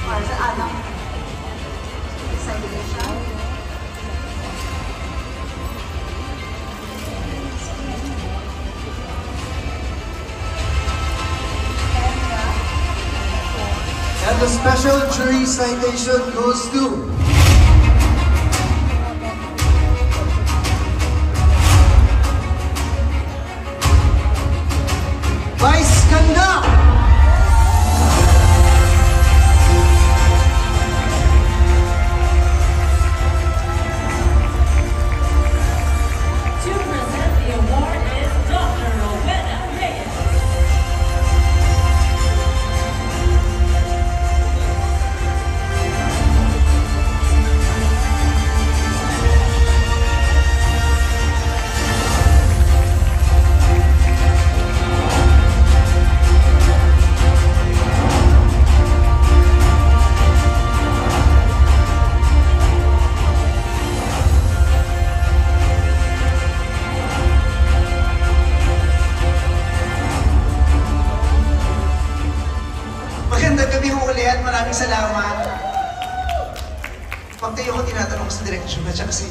Or sa anong citation? And the special jury citation goes to Vice Ganda! Magandang gabi ho ulit. Maraming salamat. Pag tayo ko tinatanong ko sa direction na siya kasi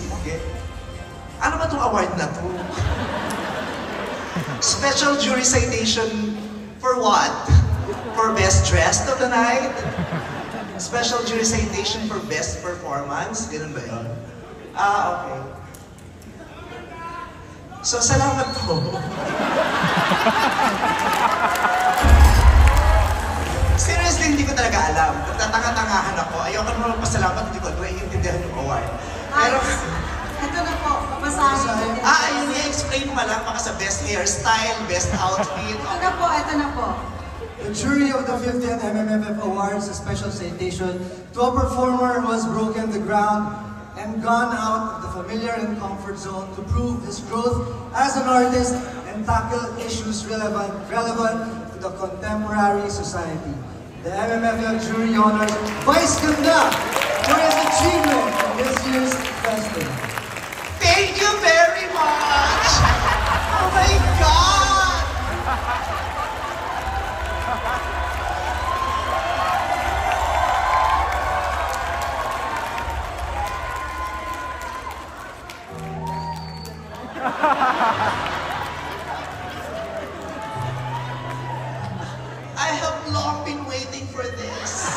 ano ba itong award na to? Special jury citation for what? For best dressed of the night? Special jury citation for best performance? Ganun ba yun? Okay. So, salamat po. Seriously, hindi ko talaga alam. Nagtatanga-tangahan ako. Ayoko naman magpasalamat, hindi ko naiintindihan yung award. Pero, ito na po, papasahin. ayun, i-explain mo lang baka sa best hairstyle, best outfit. Ito na po, ito na po. The jury of the 50th MMFF Awards, a special citation to a performer who has broken the ground and gone out of the familiar and comfort zone to prove his growth as an artist and tackle issues relevant to the contemporary society. The MMFF jury honors Vice Ganda for his achievement in this year's festival. Thank you very much! Oh my God! I have long been waiting for this.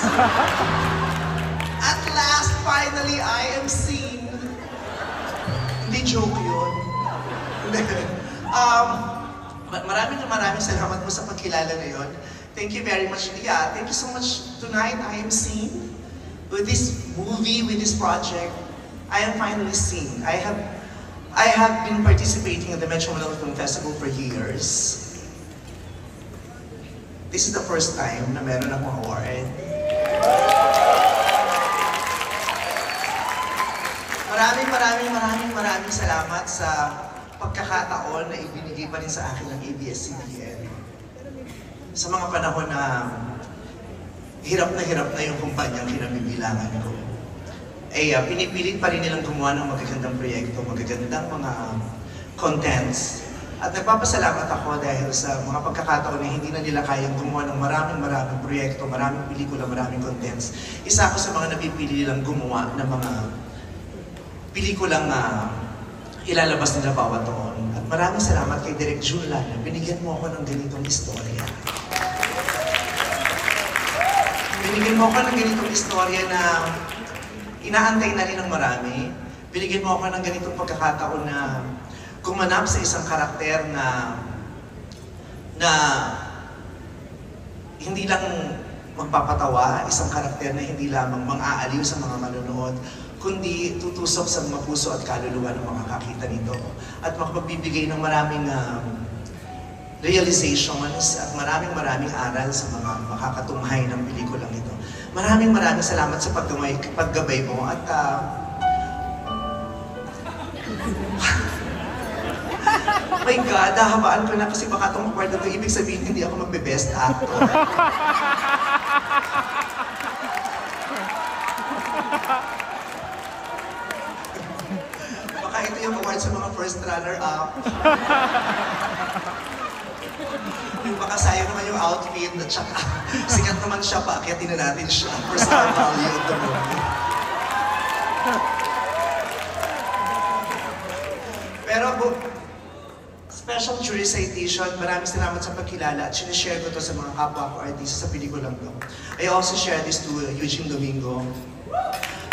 At last, finally, I am seen. Hindi joke yun. Maraming salamat po sa pagkilala na yun. Thank you very much. Yeah, thank you so much. Tonight, I am seen. With this movie, with this project, I am finally seen. I have been participating in the Metro Manila Film Festival for years. This is the first time na meron akong award. Maraming salamat sa pagkakataon na ibinigay pa rin sa akin ng ABS-CBN. Sa mga panahon na hirap na yung kumpanyang kinabibilangan ko. Pinipilit pa rin nilang gumawa ng magagandang proyekto, magagandang mga contents. At nagpapasalamat ako dahil sa mga pagkakataon na hindi na nila kayang gumawa ng maraming proyekto, maraming pelikula, maraming contents. Isa ako sa mga napipili nilang gumawa ng mga pelikulang ilalabas nila bawat taon. At maraming salamat kay Direk Jula na binigyan mo ako ng ganitong istorya. Binigyan mo ako ng ganitong istorya na inaantay na rin ng marami. Binigyan mo ako ng ganitong pagkakataon na gumanap sa isang karakter na hindi lang magpapatawa, isang karakter na hindi lamang mang-aaliw sa mga manonood, kundi tutusok sa mga puso at kaluluwa ng mga kakita nito. At makapagbibigay ng maraming realizations at maraming aral sa mga makakatunghay ng pelikulang ito. Maraming salamat sa paggabay mo at my God, nahabaan ko na kasi baka itong award na ito, ibig sabihin hindi ako magbe-best actor. Baka ito yung award sa mga first runner-up. baka sayang naman yung outfit at saka sikat naman siya, paakyatin na natin siya for star value of the moment. Pero special jury citation, maraming salamat sa pagkilala at sinishare ko to sa mga kapwa ko artista sa pelikulang to. I also share this to Eugene Domingo,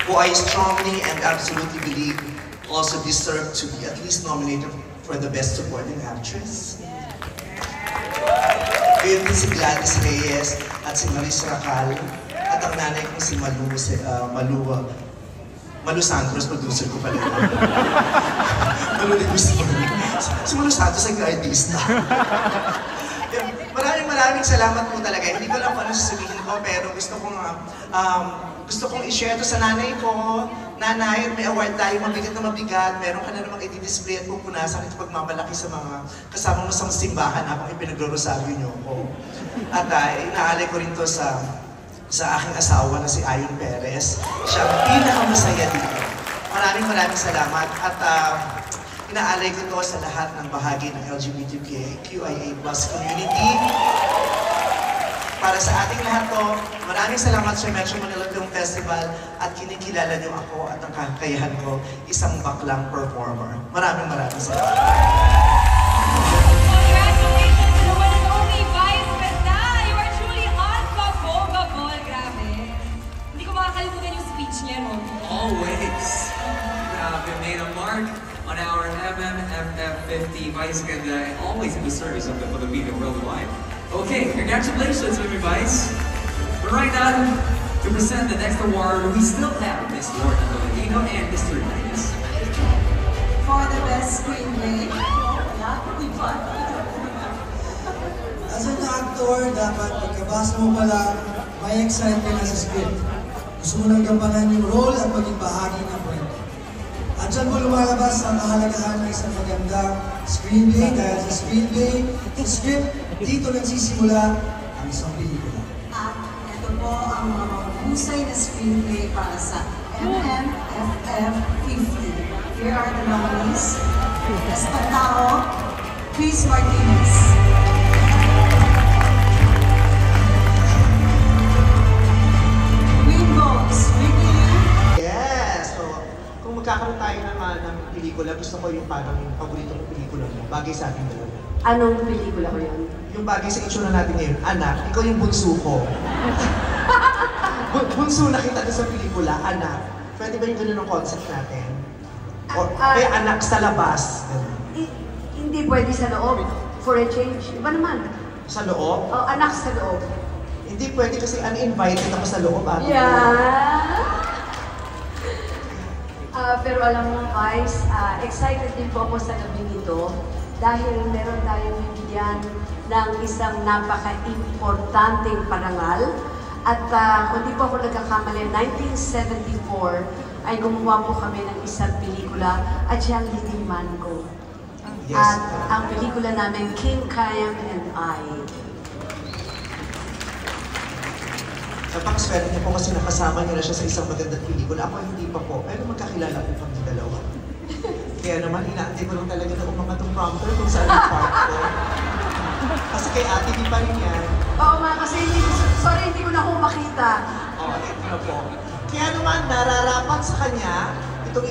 who I strongly and absolutely believe also deserve to be at least nominated for the Best Supporting Actress. Ngayon din si Gladys Reyes at si Maris Racal at ang nanay kong si Malu Santos, producer ko pala. Malu de Gusto. Si Malu Santos ang artista. Maraming salamat po talaga. Hindi ko lang kung ano sasabihin ko, pero gusto kong i-share to sa nanay ko. Nanay, may award tayo, mabigat na mabigat. Meron ka na namang i-display at pupunasan at pagmamalaki sa mga kasama mo sa simbahan habang ipinagro-rosaryo niyo ko. At inaalay ko rin to sa aking asawa na si Ayon Perez. Siya ang pinakamasaya dito. Maraming salamat. At inaalay ko to sa lahat ng bahagi ng LGBTQIA+ community. Para sa ating lahat to, maraming salamat sa Metro Manila Film Festival at kinikilala niyo ako at ang kakayahan ko, isang baklang performer. Maraming salamat. Congratulations to the one and only Vice Ganda! You are truly unbelievable! Grabe. Hindi ko makakalimutan yung speech niya, no? Always. Made a mark on our MMFF50 Vice Ganda and always in the service of the Filipino worldwide. Okay, congratulations, Vice. But right now, to present the next award, we still have Miss Lorna Tolentino and Mr. Linus. For the best screenplay. As an actor, dapat pagkabasa mo pala, may excitement na sa script. Gusto mo nang gampanan yung role at maging bahagi ng kwento. At dyan po lumalabas ang kahalagahan ng isang magandang screenplay dahil sa screenplay, sa script, dito nagsisimula ang isang pelikula. At ito po ang mga mahusay na screenplay para sa MMFF 50. Here are the nominees. Espantao, Chris Martinez. Green Bones, Ricky Lee. Yes! So, kung magkakaroon tayo ng pelikula, gusto ko yung parang yung paborito kong pelikula mo. Bagay sa ating dalawa. Anong pelikula ko yun? Yung bagay sa itsura natin ngayon, anak, ikaw yung bunso ko. Bunso na kita sa pelikula, anak. Pwede ba yung ganun ang concept natin? O may anak sa labas. Hindi pwede sa loob. For a change. Iba naman. Sa loob? Oh, anak sa loob. Hindi pwede kasi uninvited ako sa loob. Pero alam mo, Vice, excited din po ako sa gabi nito dahil meron tayong bibigyan ng isang napaka-importanteng parangal. At kung di po ako nagkakamali, 1974 ay gumawa po kami ng isang pelikula at siyang leading man ko. Yes. At ang pelikula namin, Kim Kayam and I. Napakaswerte niyo po kasi nakasama niyo na siya sa isang magandang pelikula. Ako hindi pa po, pero magkakilala po kami dalawa. Kaya naman, inaantay ko lang talaga na umangat ang prompter kung saan yung part ko. Kasi kay ate, di pa rin yan. Oo nga, kasi hindi ko na ako makita. Oo, ito na po. Kaya naman, nararapat sa kanya, itong